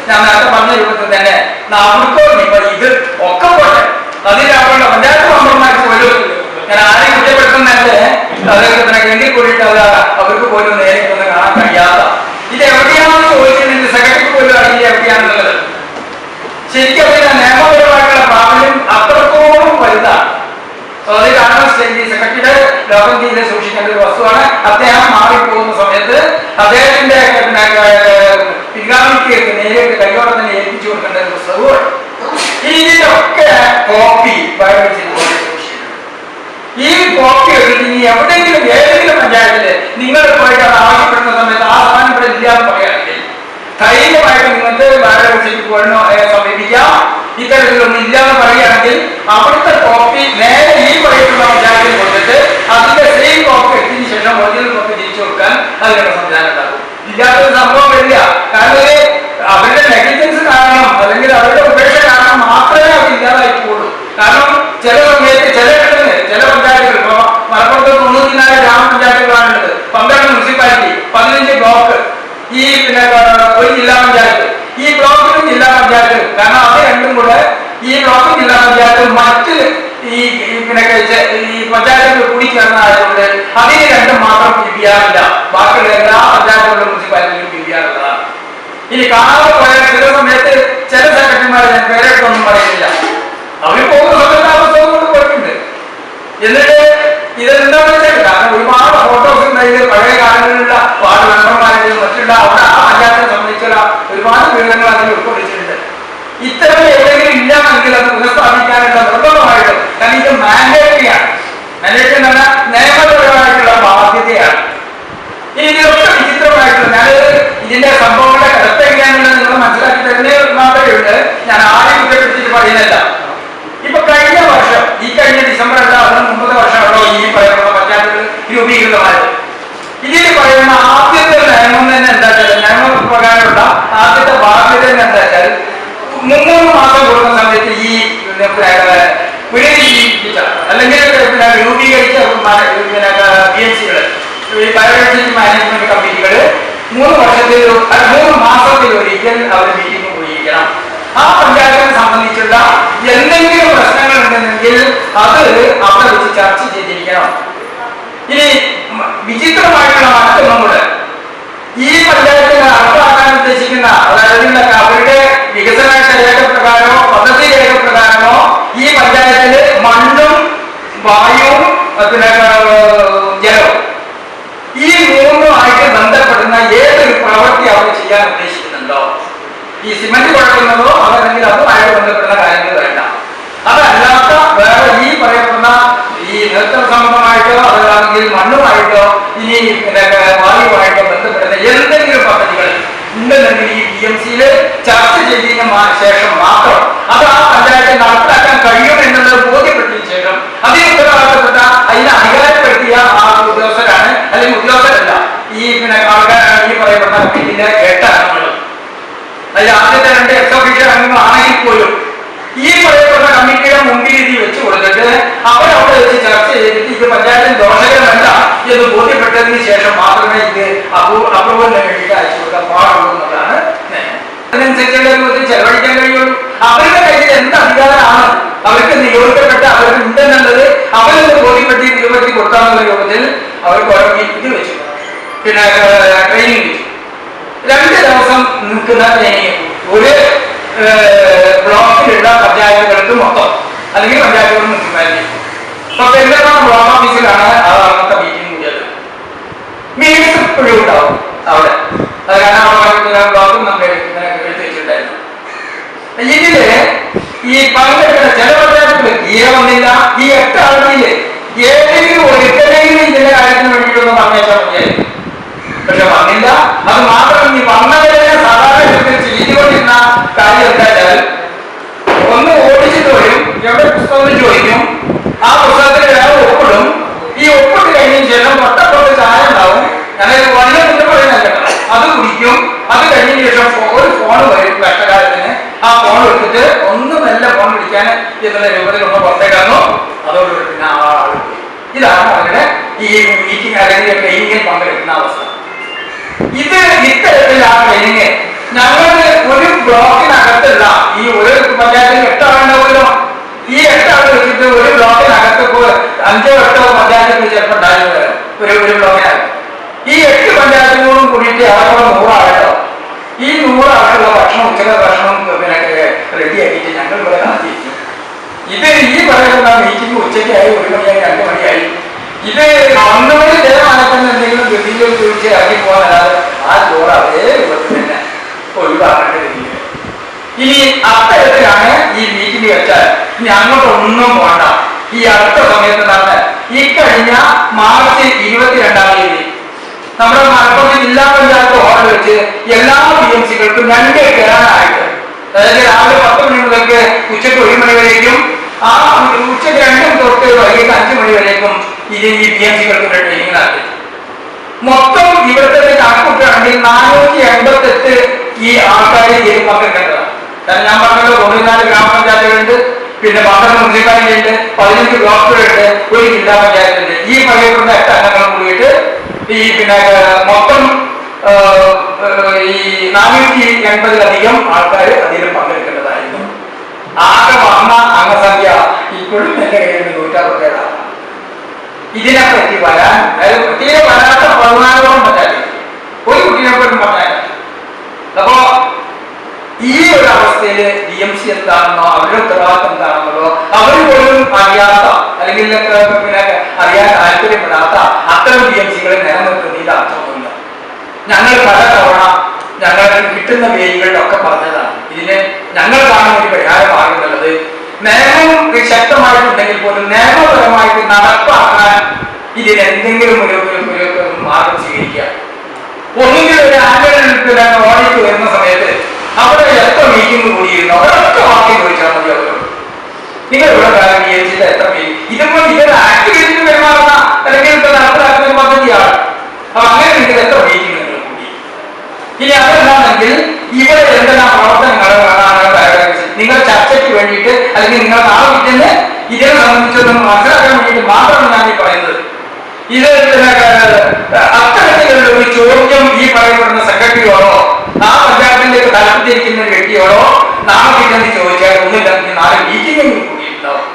ഞാൻ നേരത്തെ പറഞ്ഞ രൂപത്തിൽ തന്നെ നമുക്കോ ഇപ്പൊ ഇത് ഒക്കെ പോട്ടെ, അതിൽ അവരുടെ പഞ്ചായത്ത് മെമ്പർമാർക്ക് പോലും ഞാൻ ആരെയും കുറ്റപ്പെടുത്തുന്നതല്ലേ, അദ്ദേഹത്തിന് എങ്കിൽ കൂടിയിട്ട് അത് അവർക്ക് പോലും നേരിട്ട് ഒന്ന് കാണാൻ കഴിയാത്ത ഇത് എവിടെയാണെന്ന് ചോദിച്ചിട്ടുണ്ടെങ്കിൽ സെക്രട്ടറിക്ക് പോലും അറിയില്ല എവിടെയാണെന്നുള്ളത്. ശരിക്കും അതിന്റെ നിയമപരമായിട്ടുള്ള പ്രാബല്യം അത്രത്തോളം വലുതാണ്. അത് കാരണം സെക്രട്ടറിയുടെ ലോകം ചെയ്ത് സൂക്ഷിക്കേണ്ട ഒരു വസ്തുവാണ്. അദ്ദേഹം മാറിപ്പോകുന്ന സമയത്ത് അദ്ദേഹത്തിന്റെ പിൻഗാമിക്ക് നേരിട്ട് കൈയോടെ തന്നെ ഏൽപ്പിച്ചു കൊടുക്കേണ്ട ഒരു പുസ്തകമാണ്. ഇതിനൊക്കെ കോപ്പി ഈ കോപ്പി എടുത്തിട്ട് ഇനി എവിടെയെങ്കിലും ഏതെങ്കിലും പഞ്ചായത്തില് നിങ്ങൾ പോയിട്ട് അത് ആവശ്യപ്പെടുന്ന സമയത്ത് ആ സ്ഥാനം ഇവിടെ ഇല്ലാന്ന് പറയുകയാണെങ്കിൽ ധൈര്യമായിട്ട് നിങ്ങൾക്ക് സമീപിക്കാം. ഇത്തരത്തിലൊന്നും ഇല്ലാന്ന് പറയുകയാണെങ്കിൽ അവിടുത്തെ കോപ്പി നേരെ ഈ പറയുന്ന പഞ്ചായത്തിൽ കൊടുത്തിട്ട് അതിന്റെ സെയിം കോപ്പി എടുത്തതിന് ശേഷം ഒറിജിനൽ കോപ്പി തിരിച്ചു കൊടുക്കാൻ അതിനുള്ള സംവിധാനം ഉണ്ടാകും. ഇല്ലാത്തൊരു സംഭവം വരില്ല. കാരണം അവരുടെ നെഗ്ലിജൻസ് കാരണം അല്ലെങ്കിൽ അവരുടെ ഉപേക്ഷ കാരണം മാത്രമേ അവർ ഇല്ലാതായിട്ടുള്ളൂ. കാരണം ചില സമയത്ത് ചില പഞ്ചായത്തുകൾ ഇപ്പൊ മലപ്പുറത്ത് 94 ഗ്രാമപഞ്ചായത്തുകളാണുള്ളത്, 12 മുനിസിപ്പാലിറ്റി, 15 ബ്ലോക്ക്, ഈ ഒരു ജില്ലാ പഞ്ചായത്ത്, ഈ ബ്ലോക്കിലും ജില്ലാ പഞ്ചായത്തും. കാരണം അത് രണ്ടും കൂടെ ഈ ബ്ലോക്കും ജില്ലാ പഞ്ചായത്തും മറ്റ് ഈ പഞ്ചായത്തുകൾ കൂടി ചേർന്നതായതുകൊണ്ട് മാത്രം PBR ഇല്ല, ബാക്കിയുള്ള എല്ലാ പഞ്ചായത്തുകളിലും മുനിസിപ്പാലിറ്റിയിലും PBR ഉള്ളതാണ്. ഇനി കാണാതെ പോയാൽ ചില സമയത്ത് ചില സെക്രട്ടറിമാരെ ഞാൻ പേരെടുത്തൊന്നും പറയുന്നില്ല, അവർ പോകുന്ന സമയത്ത് ആ പുസ്തകം കൊണ്ട് പോയിട്ടുണ്ട്. എന്നിട്ട് ഇതെന്താണെന്ന് വെച്ചാൽ കാരണം ഒരുപാട് ഫോട്ടോസ് ഉണ്ടായത് പഴയ കാലങ്ങളിലുള്ള വാർഡ് മെമ്പർമാരുടെയും മറ്റുള്ള അവിടെ ആ പഞ്ചായത്തിനെ സംബന്ധിച്ചുള്ള ഒരുപാട് വിവരങ്ങൾ അതിൽ ഉൾക്കൊള്ളിച്ചിട്ടുണ്ട്. ഇത്തരം എവിടെയെങ്കിലും ഇല്ലാമെങ്കിൽ അത് പുനഃസ്ഥാപിക്കാനുള്ള നിർബന്ധമായിട്ടും, കാരണം ഇത് മാൻഡേറ്ററിയാണ്. മാൻഡേറ്ററി എന്ന് പറഞ്ഞാൽ നിയമപരമായിട്ടുള്ള ബാധ്യതയാണ്. ഇനി ഇതിലൊക്കെ വിചിത്രമായിട്ടുള്ള ഞാൻ ഇതിന്റെ സംഭവങ്ങളുടെ കടത്ത എങ്ങനെയാണെന്ന് നിങ്ങൾ മനസ്സിലാക്കി തരുന്നത് മാത്രമേ ഉണ്ട്. ഞാൻ ആരെയും കുറ്റപ്പെടുത്തിയിട്ട് പറയുന്നില്ല. ഇപ്പൊ കഴിഞ്ഞ വർഷം, ഈ കഴിഞ്ഞ ഡിസംബർ അല്ല, അതിന് മുമ്പത്തെ വർഷമാണല്ലോ ഈ പറയുന്ന പഞ്ചായത്തുകൾ രൂപീകൃതമായത്. ഇതിൽ പറയുന്ന ആദ്യത്തെ നിയമം തന്നെ എന്താ വെച്ചാൽ, നിയമപ്രകാരമുള്ള ആദ്യത്തെ ബാധ്യത തന്നെ എന്താ വെച്ചാൽ 3 മാസം കൊടുക്കുന്ന സമയത്ത് ഈ പുനരുജ്ജീവിപ്പിച്ച അല്ലെങ്കിൽ രൂപീകരിച്ച BMC-കൾ, ബയോളജിക്കൽ മാനേജ്മെന്റ് കമ്മിറ്റികൾ 3 മാസത്തിൽ ഒരിക്കൽ അവർ മീറ്റിംഗ് കൂടിയിരിക്കണം. ആ പഞ്ചായത്തിനെ സംബന്ധിച്ചുള്ള എന്തെങ്കിലും പ്രശ്നങ്ങൾ ഉണ്ടെങ്കിൽ അത് അവിടെ വെച്ച് ചർച്ച ചെയ്തിരിക്കണം. ഇനി വിചിത്രമായിട്ടുള്ള മറ്റൊന്നുകൂടെ, ഈ പഞ്ചായത്തിന് നടപ്പാക്കാൻ ഉദ്ദേശിക്കുന്ന അതായത് അവരുടെ വികസന രേഖപ്രകാരമോ പദ്ധതി രേഖപ്രകാരമോ ഈ പഞ്ചായത്തില് മണ്ണും വായുവും പിന്നെ ജലവും ഈ 3ആയിട്ട് ബന്ധപ്പെടുന്ന ഏതൊരു പ്രവൃത്തി അവർ ചെയ്യാൻ ഉദ്ദേശിക്കുന്നുണ്ടോ, ഈ സിമന്റ് കുഴക്കുന്നതോ അതല്ലെങ്കിൽ അതുമായിട്ട് ബന്ധപ്പെടുന്ന കാര്യങ്ങൾ വേണ്ട. അതല്ലാത്ത വേറെ ഈ പറയപ്പെടുന്ന ഈ നേതൃത്വ സംബന്ധമായിട്ടോ അതല്ലെങ്കിൽ മണ്ണുമായിട്ടോ ഇനി പിന്നെ വായുവായിട്ടോ ബന്ധപ്പെടുന്ന എന്തെങ്കിലും പദ്ധതികൾ ഉണ്ടെന്നെങ്കിൽ ഈ BMC-യിൽ ചർച്ച ചെയ്തതിന് ശേഷം മാത്രം അത് ആ പഞ്ചായത്തിൽ നടപ്പിലാക്കാൻ കഴിയും എന്നുള്ളത് ബോധ്യപ്പെട്ടതിന് ശേഷം അതിന് ഉത്തരവാദിത്തപ്പെട്ട അതിനെ അധികാരപ്പെടുത്തിയ ആ ഉദ്യോഗസ്ഥരാണ്, അല്ലെങ്കിൽ ഉദ്യോഗസ്ഥരല്ല, ഈ പിന്നെ ആൾക്കാരാണ് ഈ പറയപ്പെടുന്ന ഇതിന്റെ 8 അംഗങ്ങളും. അതിൽ ആദ്യത്തെ 2 എക്സ്-ഒഫീഷ്യൽ അംഗങ്ങളാണെങ്കിൽ പോലും ഈ പറയപ്പെടുന്ന കമ്മിറ്റിയുടെ മുമ്പിൽ ഇത് വെച്ച് കൊടുത്തിട്ട് അവരവിടെ വെച്ച് ചർച്ച ചെയ്തിട്ട് ഇത് പഞ്ചായത്തിന് ദോഷകരമല്ല എന്ന് ബോധ്യപ്പെട്ടതിന് ശേഷം മാത്രമേ ഇത് അപ്രൂവലിന് വേണ്ടിയിട്ട് അയച്ചു കൊടുക്കാൻ പാടുള്ളൂ എന്നുള്ളതാണ്. അതിനനുസരിച്ച് ചെലവഴിക്കാൻ കഴിയുള്ളൂ. അവരുടെ കയ്യിൽ എന്ത് അധികാരമാണ് അവർക്ക് നിയോഗിക്കപ്പെട്ട അവർക്ക് ഉണ്ടെന്നുള്ളത് അവരത് ബോധ്യപ്പെട്ട് നിയോഗത്തിൽ കൊടുക്കാനുള്ള രൂപത്തിൽ അവർക്ക് ഓരോ ഇത് വെച്ചു, പിന്നെ ട്രെയിനിങ് വെച്ചു. 2 ദിവസം നിൽക്കുന്ന ട്രെയിനിങ് ഒരു ബ്ലോക്കിലുള്ള പഞ്ചായത്തുകൾക്ക് മൊത്തം അല്ലെങ്കിൽ പഞ്ചായത്തുകളും മുനിസിപ്പാലിറ്റി. ഇപ്പൊ പെരുന്തൽമണ്ണ ബ്ലോക്ക് ഓഫീസിലാണ് അന്നത്തെ മീറ്റിംഗ് കൂടിയത്. മീറ്റിംഗ്സ് ഇപ്പോഴും ഉണ്ടാവും അവിടെ, അത് കാരണം ബ്ലോക്കും നമ്മൾ എടുത്ത് വെച്ചിട്ടുണ്ടായിരുന്നു. ഇതില് ഈ പങ്കെടുക്കുന്ന ചില പഞ്ചായത്തുകൾ തീരെ വന്നില്ല. ഈ 8 ആളുകളില് ഏതെങ്കിലും ഒരിക്കലെങ്കിലും ഇതിന്റെ കാര്യത്തിന് വേണ്ടിയിട്ടൊന്നും പറഞ്ഞേച്ചാൽ മതിയായിരുന്നു, പക്ഷെ വന്നില്ല. അത് മാത്രം ഈ വന്നവരെ സാധാരണ ചെയ്തുകൊണ്ടിരുന്ന കാര്യം എന്താ വെച്ചാൽ, ഒന്ന് ഓടിച്ചിട്ട് വരും, എവിടെ പുസ്തകം ചോദിക്കും, ആ പുസ്തകത്തിൽ വേറെ ഒപ്പിടും. ഈ ഒപ്പിട്ട് കഴിഞ്ഞതിന് ശേഷം തൊട്ടപ്പുറത്ത് ചായ ഉണ്ടാവും, അതായത് വലിയ മുന്നേ പറയുന്നല്ല, അത് കുടിക്കും. അത് കഴിഞ്ഞതിന് ശേഷം ഒരു ഫോൺ വരും കഷ്ടകാലത്തിന്, ആ ഫോൺ എടുത്തിട്ട് ഒന്നും നല്ല ഫോൺ പിടിക്കാൻ എന്നുള്ള രൂപത്തിൽ ഒന്ന് പുറത്തേക്കാണോ, അതോടുകൂടി പിന്നെ ആ ആൾ പോയി. ഇതാണ് അവരുടെ ഈ മീറ്റിംഗ് അല്ലെങ്കിൽ ട്രെയിനിങ്ങിൽ പങ്കെടുക്കുന്ന അവസ്ഥ. ഇത് ഇത്തരത്തിൽ ആ ട്രെയിനിങ് ഞങ്ങളുടെ ഒരു ബ്ലോക്കിനകത്തുള്ള ഈ ഒരു പഞ്ചായത്തിൽ 8 ആളുണ്ടാവുമല്ലോ, ഈ 8 ആൾ വെച്ചിട്ട് ഒരു ബ്ലോക്കിനകത്ത് 5ഓ 8ഓ പഞ്ചായത്തുകൾ ചിലപ്പോൾ ഉണ്ടായിരുന്നു ഒരു ബ്ലോക്കിനകത്ത്. ഈ 8 പഞ്ചായത്തുകളും കൂടിയിട്ട് അവരുടെ 100 ആളുണ്ടോ. ഈ 100 ആൾക്കുള്ള ഭക്ഷണം, ഉച്ചക ഭക്ഷണം പിന്നെ റെഡിയാക്കിയിട്ട് ഞങ്ങൾ ഇവിടെ കാത്തിരിക്കും. ഇത് ഈ പറയുന്ന മീറ്റിംഗ് ഉച്ചയ്ക്കായി 1 മണിയായി 2 മണിയായി. ഇത് 1 മണി നേരമാണെന്ന് എന്തെങ്കിലും ഗതിയിൽ ചോദിച്ച് ഇറങ്ങി പോകാനല്ലാതെ ആ ചോറ് അതേ രൂപത്തിൽ തന്നെ ഒഴിവാക്കേണ്ടതില്ല. ഇനി അത്തരത്തിലാണ് ഈ മീറ്റിംഗ് വെച്ചാൽ ഇനി അങ്ങോട്ടൊന്നും പോകണ്ട. ഈ അടുത്ത സമയത്ത് നടന്ന ഈ കഴിഞ്ഞ മാർച്ച് 22-ാം തീയതി നമ്മുടെ മലപ്പുറം ജില്ലാ പഞ്ചായത്ത് ഹാളിൽ വെച്ച് എല്ലാ BMC-കൾക്കും 2 കേറാനായിട്ട്, അതായത് രാവിലെ 10 മണി മുതൽക്ക് ഉച്ചയ്ക്ക് 1 മണി വരേക്കും, ആ ഉച്ചയ്ക്ക് 2 തൊട്ട് വൈകിട്ട് 5 മണി വരേക്കും ഇത് ഈ BMC-കൾക്ക് ട്രെയിനിങ് നടത്തി. മൊത്തം ഇവിടുത്തെ കണക്കൂട്ടുകയാണെങ്കിൽ 488 ഈ ആൾക്കാർ ഇതിൽ പങ്കെടുക്കേണ്ടതാണ്. കാരണം ഞാൻ പറഞ്ഞത് 94 ഗ്രാമപഞ്ചായത്തുകളുണ്ട്, പിന്നെ 12 മുനിസിപ്പാലിറ്റി ഉണ്ട്, 15 ബ്ലോക്കുകളുണ്ട്, ഒരു ജില്ലാ പഞ്ചായത്തുണ്ട്. ഈ പറയപ്പെടുന്ന 8 അംഗങ്ങളും കൂടിയിട്ട് ഈ പിന്നെ മൊത്തം ഈ 480-ലധികം ആൾക്കാർ അതിൽ പങ്കെടുക്കേണ്ടതായിരുന്നു. ആകെ വന്ന അംഗസംഖ്യ ഇപ്പോഴും എന്റെ കയ്യിൽ 167. ഇതിനെപ്പറ്റി വരാൻ, അതായത് കുട്ടിയെ വരാത്ത 14ഓളം പറ്റാതെ ഒരു കുട്ടീനെ പോലും പറഞ്ഞാൽ. അപ്പോ ഈ ഒരു അവസ്ഥയിൽ DMC എന്താണെന്നോ അവരുടെ ഉത്തരവാദിത്വം എന്താണെന്നോ അവർ പോലും അറിയാത്ത, അല്ലെങ്കിൽ പിന്നെ അറിയാൻ താല്പര്യപ്പെടാത്ത അത്തരം DMCകളെ നിലനിർത്തുന്നതിൽ അർത്ഥമൊന്നുമില്ല. ഞങ്ങൾ പലതവണ ഞങ്ങൾക്ക് കിട്ടുന്ന വേദികളിലൊക്കെ പറഞ്ഞതാണ് ഇതിന് ഞങ്ങൾ കാണുന്ന ഒരു പരിഹാരമാകുന്നുള്ളത്. നിയമം ശക്തമായിട്ടുണ്ടെങ്കിൽ പോലും നിയമപരമായിട്ട് നടപ്പാക്കാൻ ഇതിന് എന്തെങ്കിലും ഒരു മാർഗം സ്വീകരിക്കുക. ഒന്നുകിൽ ഒരു ആനുവൽ ഓഡിറ്റ് വരുന്ന സമയത്ത് അവിടെ എത്ര മീറ്റിംഗ് കൂടിയിരുന്നു അവരൊക്കെ വാക്യം ചോദിച്ചാൽ മതി. അവരോട് നിങ്ങൾ ഇവിടെ കാര്യം വിചാരിച്ചിട്ട് എത്ര മീറ്റിംഗ്, ഇതിപ്പോ ഇതൊരു ആക്ടിവിറ്റിന് പെരുമാറുന്ന അല്ലെങ്കിൽ ഇപ്പൊ നടപ്പിലാക്കുന്ന പദ്ധതിയാണ്. അപ്പൊ അങ്ങനെ നിങ്ങൾ എത്ര മീറ്റിംഗ് നിങ്ങൾ കൂടി? ഇനി അതെന്താണെങ്കിൽ ഇവിടെ എന്തെല്ലാം പ്രവർത്തനങ്ങൾ നിങ്ങൾ ചർച്ചയ്ക്ക് വേണ്ടിയിട്ട് അല്ലെങ്കിൽ നിങ്ങൾ നാളെ കിട്ടുന്ന ഇതിനെ സംബന്ധിച്ചൊന്നും മനസ്സിലാക്കാൻ വേണ്ടിയിട്ട് മാത്രമാണ് ഞാൻ ഈ പറയുന്നത്. ഇത് അത്തരത്തിലുള്ള ഒരു ചോദ്യം ഈ പറയപ്പെടുന്ന സെക്രട്ടറിയോടോ ആ പഞ്ചായത്തിലേക്ക് തലപ്പത്തിരിക്കുന്ന ഒരു വ്യക്തിയോടോ നാളെ കിട്ടുന്ന ചോദിച്ചാൽ ഒന്നുമില്ല, നാളെ മീറ്റിംഗ് കൂടിയിട്ടുണ്ടാവും.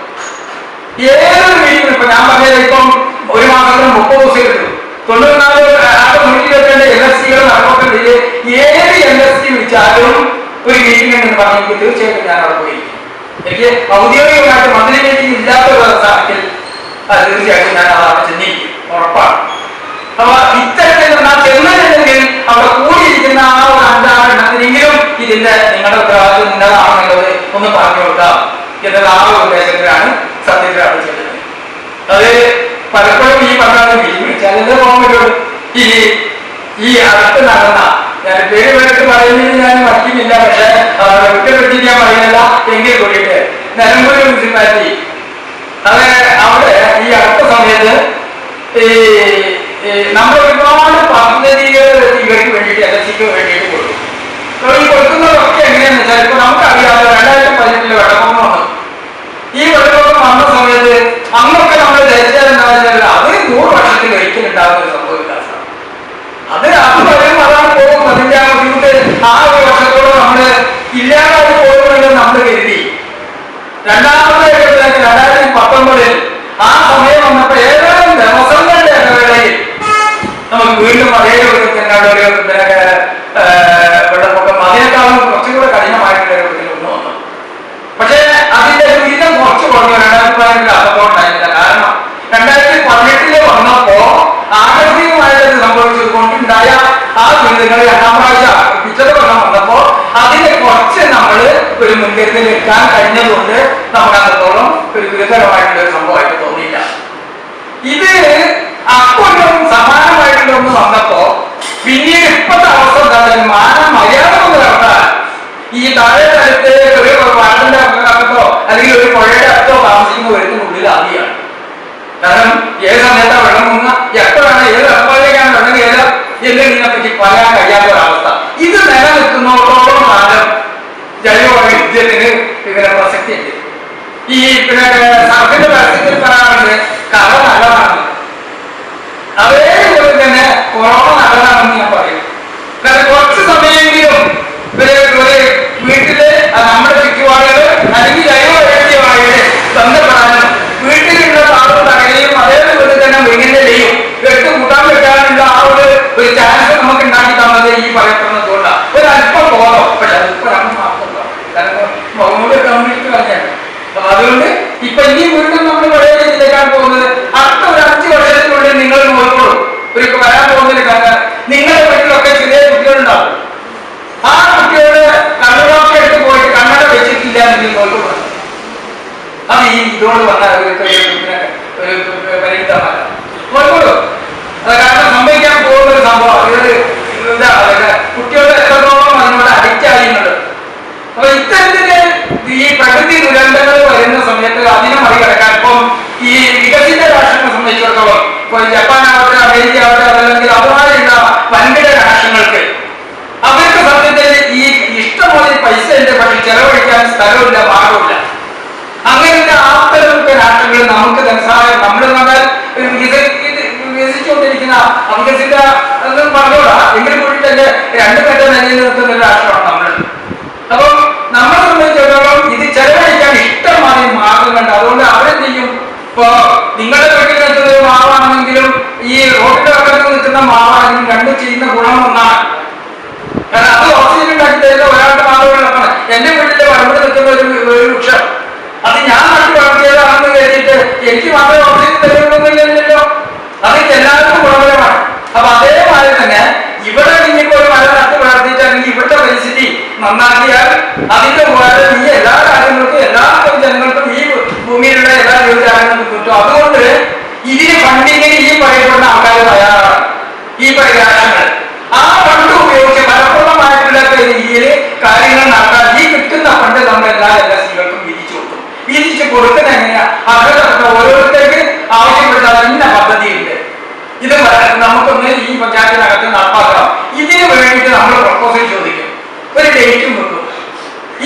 ഏതൊരു മീറ്റിംഗ് ഇപ്പൊ ഞാൻ പറഞ്ഞത് ഇപ്പം ഒരു മാസത്തിന് 30 ദിവസം കിട്ടും. 94 LSC നടക്കുന്നുണ്ടെങ്കിൽ ഏത് LSC വിളിച്ചാലും ഒരു മീറ്റിംഗ് എന്ന് പറഞ്ഞെങ്കിൽ തീർച്ചയായിട്ടും ഞാൻ അവിടെ പോയിരിക്കും. എനിക്ക് ഔദ്യോഗികമായിട്ട് മന്ത്രി മീറ്റിംഗ് ഇല്ലാത്ത ഒരു അവസ്ഥയിൽ തീർച്ചയായിട്ടും ഞാൻ അവിടെ ചെന്നിരിക്കും, ഉറപ്പാണ്. അപ്പൊ ഇത്തരത്തിൽ നാം ചെന്നിട്ടുണ്ടെങ്കിൽ അവിടെ കൂടിയിരിക്കുന്ന ആ ഒരു 5-6 എണ്ണത്തിനെങ്കിലും ഇതിന്റെ നിങ്ങളുടെ ഉത്തരവാദിത്വം നിന്നതാണെന്നുള്ളത് ഒന്ന് പറഞ്ഞു കൊടുക്കാം എന്നുള്ള ആ ഒരു ഉദ്ദേശത്തിലാണ് സത്യത്തിൽ അവിടെ ചെല്ലുന്നത്. അത് പലപ്പോഴും ഈ പറഞ്ഞ മീറ്റിംഗ് വിളിച്ചാലേ പോകാൻ പറ്റുള്ളൂ. ഈ അടുത്ത് നടന്ന, ഞാൻ പേര് പേരിട്ട് പറയുന്നത് ഞാൻ വയ്ക്കുന്നില്ല, പക്ഷെ കുറ്റപ്പെടുത്തി ഞാൻ പറയുന്നില്ല എങ്കിൽ കൂടിയിട്ട് നിലമ്പൂർ മുനിസിപ്പാലിറ്റി അത് അവിടെ ഈ അടുത്ത സമയത്ത് നമ്മൾ ഒരുപാട് പദ്ധതികൾ ഇവർക്ക് വേണ്ടിയിട്ട് LSCക്ക് വേണ്ടിയിട്ട് കൊടുക്കും. ഈ കൊടുക്കുന്നതൊക്കെ എങ്ങനെയാന്ന് വെച്ചാൽ ഇപ്പൊ നമുക്കറിയാതെ 2018 വെള്ളപ്പൊക്കം വന്നു. ഈ വെള്ളപ്പൊക്കം വന്ന സമയത്ത് അന്നൊക്കെ നമ്മൾ ധരിച്ചാൽ എന്താണെന്ന് അത് 100 വർഷത്തിൽ ഒരിക്കലും ഉണ്ടാകുന്ന ഒരു സംഭവ വികാസമാണ്. അത് വരും അതാണ് പോകും. അതിന്റെ ആ ബുദ്ധിമുട്ട് ആ ഒരു വർഷത്തോളം നമ്മള് ഇല്ലാതായി പോകുമെന്ന് നമ്മൾ കരുതി. രണ്ടാമത്തെ 2019 ആ സമയം വന്നപ്പോ ഏതാനും ദിവസങ്ങളുടെ ഇടവേളയിൽ നമുക്ക് വീണ്ടും അതേ വെള്ളപ്പൊക്കം അതിനേക്കാളും കുറച്ചുകൂടെ കഠിനമായിട്ടുള്ള രൂപത്തിൽ ഒന്ന് വന്നു. പക്ഷെ അതിന്റെ ദുരിതം കുറച്ച് കുറഞ്ഞു. 2018 അത്രത്തോളം ഉണ്ടായിരുന്നില്ല. കാരണം 2018 വന്നപ്പോ ആകസ്മികമായിട്ട് സംഭവിച്ചത് കൊണ്ടുണ്ടായ ആ ദുരിതങ്ങൾ രണ്ടാം പ്രാവശ്യം പിച്ചതവണ്ണം വന്നപ്പോ അതിനെ കുറച്ച് നമ്മൾ ഒരു മുൻകരുതൽ എടുക്കാൻ കഴിഞ്ഞതുകൊണ്ട് നമുക്ക് അത്രത്തോളം ഒരു ഗുരുതരമായിട്ടുള്ള ഒരു സംഭവമായിട്ട് തോന്നിയില്ല. ഇത് അക്കൊല്ലം സമാനമായിട്ടുള്ള ഒന്ന് വന്നപ്പോ പിന്നീട് ഇപ്പോഴത്തെ അവസ്ഥ എന്തായാലും മര്യാദ കൊണ്ട് നടത്താൻ ഈ താഴെ തലത്ത് ഒരു വാട്ടിന്റെ അകത്തോ അല്ലെങ്കിൽ ഒരു പുഴയുടെ അകത്തോ താമസിക്കുന്ന വരുത്തിനുള്ളിൽ ആദ്യമാണ്. കാരണം ഏത് സമയത്താണ് വെള്ളം മുങ്ങ, എപ്പോഴാണ് ഏത് അപ്പഴിലേക്കാണ് വെള്ളം കയറുക എന്നതിനെ പറ്റി പറയാൻ കഴിയാത്ത ഒരവസ്ഥ. ഇത് നിലനിൽക്കുന്നതോടൊപ്പം കാലം ജൈവവൈവിധ്യത്തിന് ഇതിന് പ്രസക്തിയുണ്ട്. ഈ പിന്നെ സർക്കിന്റെ പരസ്യത്തിൽ പറയാറുണ്ട് കഥ നല്ലതാണ്, അതേപോലെ തന്നെ കൊറോണ നല്ലതാണെന്ന് ഞാൻ പറയും. കാരണം കുറച്ച് സമയമെങ്കിലും വീട്ടില് നമ്മുടെ ചുറ്റുപാടുകൾ അല്ലെങ്കിൽ ജൈവവൈവിധ്യമായിട്ട് ബന്ധപ്പെടാനും വീട്ടിലുള്ള താളും തകരെയും അതേപോലെ തന്നെ വെങ്ങിന്റെയും കൂട്ടാൻ പറ്റാനുള്ള ആ ഒരു ചാൻസ് നമുക്ക് ഉണ്ടാക്കി തന്നത് ഈ പറയപ്പെടുന്നത് കൊണ്ടാണ്. ഒരല്പം ബോധം, പക്ഷെ അതിപ്പോഴാണ് മാത്രമല്ല, കാരണം മുഖംമൂടി കമ്മ്യൂണിറ്റി പറഞ്ഞാണ്. അപ്പൊ അതുകൊണ്ട് ഇപ്പൊ ഇനി വീണ്ടും നമ്മൾ പഴയ രീതിയിലേക്കാണ് പോകുന്നത്. അടുത്ത ഒരു 5 വർഷത്തിനുള്ളിൽ നിങ്ങൾ നോക്കോളൂ ഒരു വരാൻ പോകുന്നതിന്. കാരണം നിങ്ങളുടെ വീട്ടിലൊക്കെ ചെറിയ കുട്ടികളുണ്ടാവും. ആ കുട്ടികള് കണ്ണുകളൊക്കെ എടുത്ത് പോയിട്ട് കണ്ണട വെച്ചിട്ടില്ല എന്നെങ്കിൽ നോക്കോളൂ. അത് ഈ ഇതോട് വന്ന ഒരു പരിമിതമല്ല, നോക്കോളൂ. കാരണം സംഭവിക്കാൻ പോകുന്ന ഒരു സംഭവം കുട്ടികളുടെ എത്രത്തോളം അതിനോട് അഡിക്റ്റ് ആയിരുന്നത്. അപ്പൊ ഇത്തരത്തില് ഈ പ്രകൃതി ദുരന്തങ്ങൾ വരുന്ന സമയത്ത് അതിനെ മറികടക്കാൻ ഇപ്പം ഈ വികസിത രാഷ്ട്രങ്ങളെ സംബന്ധിച്ചിടത്തോളം ഇപ്പൊ ജപ്പാനാവട്ടെ അമേരിക്ക ആവട്ടെ അതല്ലെങ്കിൽ അതുമായുള്ള വൻകിട രാഷ്ട്രങ്ങൾക്ക് അവർക്ക് സത്യത്തിൽ ഈ ഇഷ്ടംപോലെ പൈസ ഉണ്ട്, പക്ഷെ ചെലവഴിക്കാൻ സ്ഥലമില്ല, മാർഗമില്ല. അങ്ങനെയുള്ള ആത്തരമൊക്കെ രാഷ്ട്രങ്ങൾ നമുക്ക് ധനസഹായം നമ്മൾ പറഞ്ഞാൽ വികസിച്ചുകൊണ്ടിരിക്കുന്ന അവികസിത എന്നും പറഞ്ഞോളാം എങ്കിലും കൂടിയിട്ട് 2 ഘട്ടം നിലയിൽ നിർത്തുന്ന ഒരു രാഷ്ട്രമാണ് നമ്മൾ. അപ്പം നമ്മളെ സംബന്ധിച്ചിടത്തോളം ഇത് ചെലവഴിക്കാൻ ഇഷ്ടമായി മാർഗങ്ങളുണ്ട്. അതുകൊണ്ട് അവരെന്ത് ചെയ്യും? ഇപ്പൊ നിങ്ങളുടെ വീട്ടിൽ നിർത്തുന്നത് മാറാൻ മാവാണെങ്കിലും രണ്ടും ചെയ്യുന്ന ഗുണം ഒന്നാണ്. കാരണം അത് ഓക്സിജൻ ഉണ്ടാക്കി തരുന്ന ഒരാളുടെ മാവുകളാണ്. എന്റെ വീട്ടിലെ വളർന്നു നിൽക്കുന്ന ഒരു വൃക്ഷം അത് ഞാൻ നട്ടു വളർത്തിയതാണെന്ന് കരുതിയിട്ട് എനിക്ക് മാത്രമേ ഓക്സിജൻ തരുന്നില്ലല്ലോ. അത് എല്ലാവർക്കും ഗുണപരമാണ്. അപ്പൊ അതേപോലെ തന്നെ ഇവിടെ നിങ്ങൾക്ക് ഒരു മരം നട്ട് വളർത്തിയിട്ടാണെങ്കിൽ ഇവിടുത്തെ പരിസ്ഥിതി നന്നാക്കിയാൽ അതിന്റെ ഉപകാരം ഈ എല്ലാ കാര്യങ്ങൾക്കും എല്ലാ ജനങ്ങൾക്കും ഈ ഭൂമിയിലുള്ള എല്ലാ ജീവജാലങ്ങൾക്കും കിട്ടും. അതുകൊണ്ട് ഇതിന് ഫണ്ടിങ്ങിന് ഈ പറയപ്പെടുന്ന ആൾക്കാർ തയ്യാറാണ്. ഈ പരിഹാരങ്ങൾ ആ ഫണ്ട് ഉപയോഗിച്ച് ഫലപ്രദമായിട്ടുള്ള രീതിയിൽ കാര്യങ്ങൾ നടത്താൻ ഈ കിട്ടുന്ന ഫണ്ട് നമ്മൾ എല്ലാ സ്ത്രീകൾക്കും വീതിച്ചു കൊടുക്കും. വീതിച്ചു കൊടുക്കുന്നത് എങ്ങനെയാ? അവരുടെ ഓരോരുത്തർക്ക് ആവശ്യപ്പെട്ട ഇന്ന പദ്ധതിയുണ്ട്, ഇത് നമുക്കൊന്ന് ഈ പഞ്ചായത്തിനകത്ത് നടപ്പാക്കണം. ഇതിന് വേണ്ടിയിട്ട് നമ്മൾ പ്രപ്പോസൽ ചോദിക്കും, ഒരു ഡേറ്റും വെക്കും.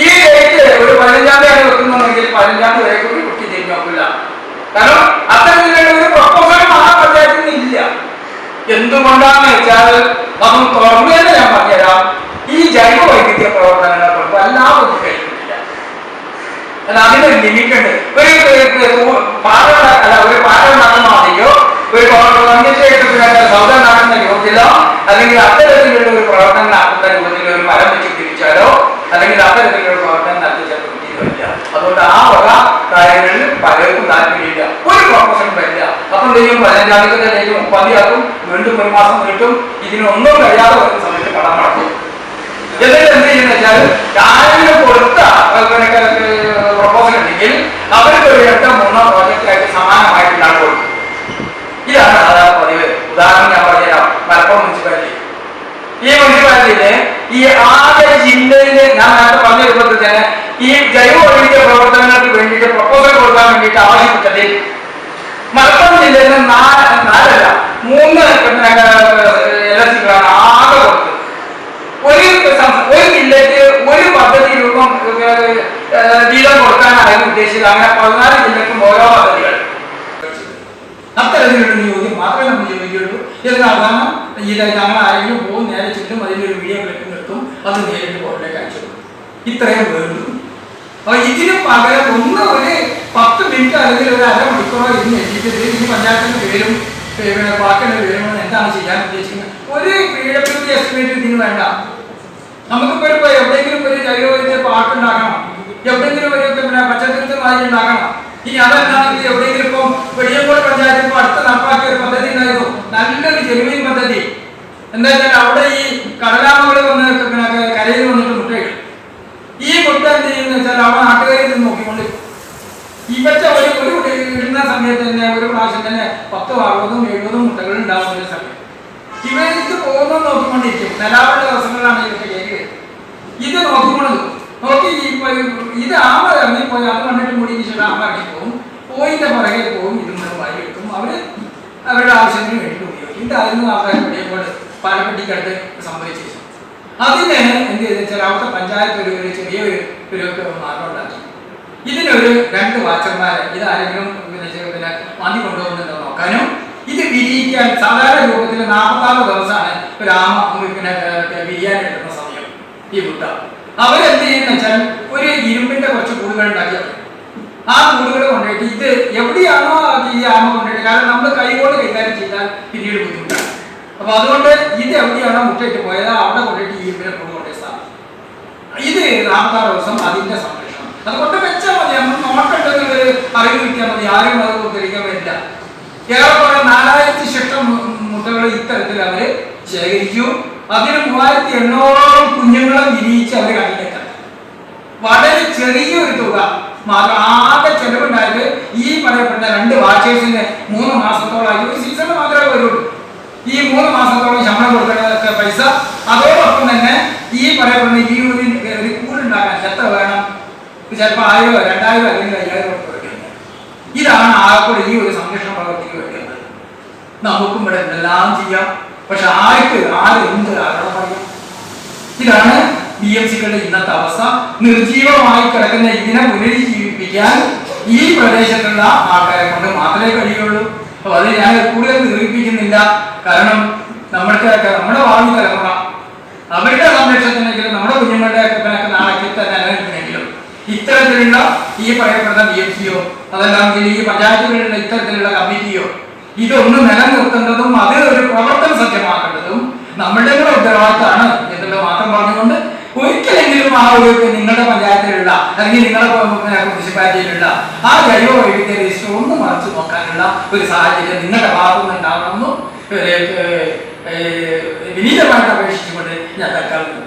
ഈ ഡേറ്റ് ഒരു 15-ാം തീയതി വെക്കുന്നുണ്ടെങ്കിൽ 15-ാം തീയതി വരെ കൂടി കുട്ടി തിരിഞ്ഞു നോക്കില്ല. കാരണം അത്തരത്തിലുള്ള ഒരു പ്രപ്പോസലും ആ പഞ്ചായത്തിൽ ഇല്ല. എന്തുകൊണ്ടാന്ന് വെച്ചാൽ നമ്മൾ തുറന്നു തന്നെ ഞാൻ പറഞ്ഞുതരാം, ഈ ജൈവ വൈവിധ്യ പ്രവർത്തനങ്ങളെ കൊണ്ട് വല്ലാതെ കഴിക്കുന്നില്ല. അല്ല, അതിനൊരു ലിമിറ്റ് ഉണ്ട്. ഒരു പാഠം നടന്നോ ഒരു സൗദം നടത്തുന്ന രൂപത്തിലോ അല്ലെങ്കിൽ അത്തരത്തിലുള്ള ഒരു പ്രവർത്തനം നടത്തുന്ന രൂപത്തിൽ ഒരു മരം വെച്ച് പിരിച്ചാലോ അല്ലെങ്കിൽ അത്തരത്തിലുള്ള പ്രവർത്തനം നടത്തിച്ച വരില്ല. അതുകൊണ്ട് ആ വക കാര്യങ്ങളിൽ പലർക്കും താല്പര്യമില്ല, ഒരു പ്രൊഫഷൻ വരില്ല. അപ്പം എന്തെങ്കിലും 15-ാം തീയതി 30-ാം തീയതി വീണ്ടും ഒരു മാസം കിട്ടും. ഇതിനൊന്നും കഴിയാതെ വരുന്ന സമയത്ത് കടം നടക്കും. എന്നിട്ട് എന്ത് ചെയ്യുന്ന വെച്ചാൽ ആരെങ്കിലും കൊടുത്ത പ്രൊപ്പോസൽ ഉണ്ടെങ്കിൽ അവർക്ക് ഒരു 2-3 പ്രോജക്റ്റായിട്ട് സമാനമായിട്ടുണ്ടാകും കൊടുക്കും. ഇതാണ് സാധാരണ പതിവ്. ഉദാഹരണം ഞാൻ പറഞ്ഞുതരാം. മലപ്പുറം മുനിസിപ്പാലിറ്റി, ഈ മുനിസിപ്പാലിറ്റിയില് ഈ ആകെ ജില്ലയില് ഞാൻ നേരത്തെ പറഞ്ഞ രൂപത്തിൽ തന്നെ ഈ ജൈവ വൈവിധ്യ പ്രവർത്തനങ്ങൾക്ക് വേണ്ടിയിട്ട് പ്രപ്പോസൽ കൊടുക്കാൻ വേണ്ടിയിട്ട് ആവശ്യപ്പെട്ടതിൽ മലപ്പുറം ജില്ലയിൽ 4 LSCകളാണ് ആകെ കൊടുത്തത്. ഒരു ജില്ലയ്ക്ക് ഒരു പദ്ധതി രൂപം വീതം കൊടുക്കാനായിരുന്നു ഉദ്ദേശിച്ചത്. അങ്ങനെ 14 ജില്ലക്കും ഓരോ പദ്ധതികൾ. അത്തരത്തിലുള്ള ചോദ്യം മാത്രമേ നമ്മൾ ചോദിക്കുകയുള്ളൂ. എന്നാൽ അവസാനം ഞങ്ങൾ ആരെങ്കിലും പോകും, നേരെ ചുറ്റും അതിൻ്റെ ഒരു വീഡിയോ ക്ലിപ്പ് നിർത്തും, അത് നേരിട്ട് ബോർഡിലേക്ക് അയച്ചു കൊടുക്കും. ഇത്രയും വേണ്ടു. അപ്പൊ ഇതിന് പകരം ഒരു 10 മിനിറ്റ് അല്ലെങ്കിൽ ഒരു അരമണിക്കൂറോ ഇതിന് എഴുതിയിട്ട് ഈ പഞ്ചായത്തിന്റെ പേരും പാർട്ടിയുടെ പേരും എന്താണ് ചെയ്യാൻ ഉദ്ദേശിക്കുന്നത്? ഒരു PWD എസ്റ്റിമേറ്റ് ഇതിന് വേണ്ട. നമുക്കിപ്പോ എവിടെയെങ്കിലും ഒരു ജൈവവൈദ്യ പാർക്ക് ഉണ്ടാക്കണം, എവിടെയെങ്കിലും ഒരു പച്ചക്കറി ഉണ്ടാക്കണം. ഇനി അതല്ലാണെങ്കിൽ എവിടെയെങ്കിലും ഇപ്പം വെളിയങ്കോട് പഞ്ചായത്തിൽ ഇപ്പൊ അടുത്ത് നടപ്പാക്കിയ ഒരു പദ്ധതി ഉണ്ടായിരുന്നു, നല്ലൊരു ജെനുവിൻ പദ്ധതി. എന്താ വെച്ചാൽ അവിടെ ഈ കടലാമകൾ വന്ന് കരയിൽ വന്നിട്ട് മുട്ടയിടും. ഈ മുട്ട എന്ത് ചെയ്യുന്ന വെച്ചാൽ അവിടെ നാട്ടുകാരിൽ നിന്ന് നോക്കിക്കൊണ്ട് ഇവറ്റ ഒരു ഇടുന്ന സമയത്ത് തന്നെ ഒരു പ്രാവശ്യം തന്നെ 10, 60, 70 മുട്ടകൾ ഉണ്ടാവുന്ന ഒരു സമയം ഇവരിത് പോകുന്നത് നോക്കിക്കൊണ്ടിരിക്കും. നിലാവുള്ള ദിവസങ്ങളിലാണ് ഇതൊക്കെ കേൾക്കുക. ഇത് നോക്കിക്കൊണ്ട് നോക്കി ഇത് ആമ ഇറങ്ങിപ്പോയി, അത് കണ്ടിട്ട് മുടി ആമ ഇറങ്ങിപ്പോവും, പോയിന്റെ പുറകെ പോകും, ഇതും വാരി എടുക്കും. അവരുടെ ആവശ്യത്തിന് വേണ്ടി ഉപയോഗിക്കും. ഇതായിരുന്നു ആൾക്കാർ വെളിയങ്കോട് പാലപ്പെട്ടിക്കടുത്ത് സംഭവിച്ചു. അതിന് എന്ത് ചെയ്തെന്ന് വെച്ചാൽ അവിടുത്തെ പഞ്ചായത്ത് ഒരു ചെറിയൊരു മാർഗം ഉണ്ടാക്കി. ഇതിനൊരു 2 വാച്ചർമാരെ ഇതാരെങ്കിലും മാന്തി കൊണ്ടുപോകുന്നുണ്ടോ നോക്കാനും ഇത് വിരിയിക്കാൻ സാധാരണ രൂപത്തിൽ 46 ദിവസമാണ് ഒരു ആമ വിരിയാൻ എടുക്കുന്ന സമയം. ഈ മുട്ട അവരെന്ത് ചെയ്യുന്ന വെച്ചാൽ ഒരു ഇരുമ്പിന്റെ കുറച്ച് കൂടുകൾ ഉണ്ടാക്കിയത്, ആ കൂടുകൾ കൊണ്ടുപോയിട്ട് ഇത് എവിടെയാണോ ഈ ആമ കൊണ്ടുപോയിട്ട്, കാരണം നമ്മൾ കൈകൊണ്ട് കൈകാര്യം ചെയ്താൽ പിന്നീട് ബുദ്ധിമുട്ടാണ്. അപ്പൊ അതുകൊണ്ട് ഇത് എവിടെയാണോ മുട്ടയിട്ട് പോയത് അവിടെ കൊണ്ടുപോയിട്ട് ഈ ഇരുമ്പിനെ കൂട് കൊണ്ടുപോയി സ്ഥാപിക്കും. ഇത് 46 ദിവസം അതിന്റെ സംരക്ഷണം. അതുകൊണ്ട് വെച്ചാൽ മതി, നമ്മൾ നോട്ടുണ്ടെന്നുള്ളൊരു അറിവ് കിട്ടിയാൽ മതി, ആരും അത് ഉദ്ധരിക്കാൻ പറ്റില്ല. ഏറെക്കുറെ 4000 ശിഷ്ടം മുട്ടകൾ ഇത്തരത്തിൽ അവര് ശേഖരിച്ചു. അതിന് 3800 കുഞ്ഞുങ്ങളെ വിരിയിച്ച് അവർ കണ്ടിലെത്താം. വളരെ ചെറിയൊരു തുക ആകെ ചെലവുണ്ടായത് ഈ പറയപ്പെട്ട 2 വാച്ചേഴ്സിന് 3 മാസത്തോളമായി. ഒരു സീസണിൽ മാത്രമേ വരുള്ളൂ. ഈ 3 മാസത്തോളം ശമ്പളം കൊടുക്കുന്ന പൈസ, അതോടൊപ്പം തന്നെ ഈ പറയപ്പെടുന്ന ഈ ഒരു കൂടുണ്ടാക്കാൻ എത്ര വേണം? ചിലപ്പോൾ 1000, 2000 അല്ലെങ്കിൽ 5000 കൊടുക്കുന്നത്. ഇതാണ് ആർക്കും ഈ ഒരു സംരക്ഷണ പ്രവർത്തിക്ക് വേണ്ടത്. നമുക്കും ഇവിടെ എല്ലാം ചെയ്യാം, പക്ഷെ ആർക്ക് എന്ത് കാരണം പറയാം? ഇതാണ് BMCകളുടെ ഇന്നത്തെ അവസ്ഥ. നിർജീവമായി കിടക്കുന്ന ഇതിനെ പുനരുജ്ജീവിപ്പിക്കാൻ ഈ പ്രദേശത്തുള്ള ആൾക്കാരെ കൊണ്ട് മാത്രമേ കഴിയുള്ളൂ. അപ്പൊ അത് ഞാൻ കൂടുതൽ നിർമ്മിപ്പിക്കുന്നില്ല. കാരണം നമ്മുടെ ഭാവി തലമുറ അവരുടെ സംരക്ഷണത്തിനെങ്കിലും നമ്മുടെ കുഞ്ഞുങ്ങളുടെ നാളേക്ക് തന്നെ നിലനിൽക്കുന്നെങ്കിലും ഇത്തരത്തിലുള്ള ഈ പറയപ്പെടുന്ന BMCയോ അതല്ലെങ്കിൽ ഈ പഞ്ചായത്തുകളിലുള്ള ഇത്തരത്തിലുള്ള കമ്മിറ്റിയോ ഇതൊന്നും നിലനിർത്തേണ്ടതും അത് ഒരു പ്രവർത്തന സജ്ജമാക്കണം.
നമ്മളുടെ കൂടെ ഉത്തരവാദിത്തമാണ് എന്നുള്ളത് മാത്രം പറഞ്ഞുകൊണ്ട് ഒരിക്കലെങ്കിലും ആ ഒരു നിങ്ങളുടെ പഞ്ചായത്തിലുള്ള അല്ലെങ്കിൽ നിങ്ങളുടെ മുനിസിപ്പാലിറ്റിയിലുള്ള ആ ജൈവ വൈവിധ്യ രജിസ്റ്റർ ഒന്ന് മറച്ചു നോക്കാനുള്ള ഒരു സാഹചര്യം നിങ്ങളുടെ ഭാഗത്തുനിന്ന് ഉണ്ടാവണമെന്നും വിനീതമായിട്ട് അപേക്ഷിച്ചുകൊണ്ട് ഞാൻ തൽക്കാലം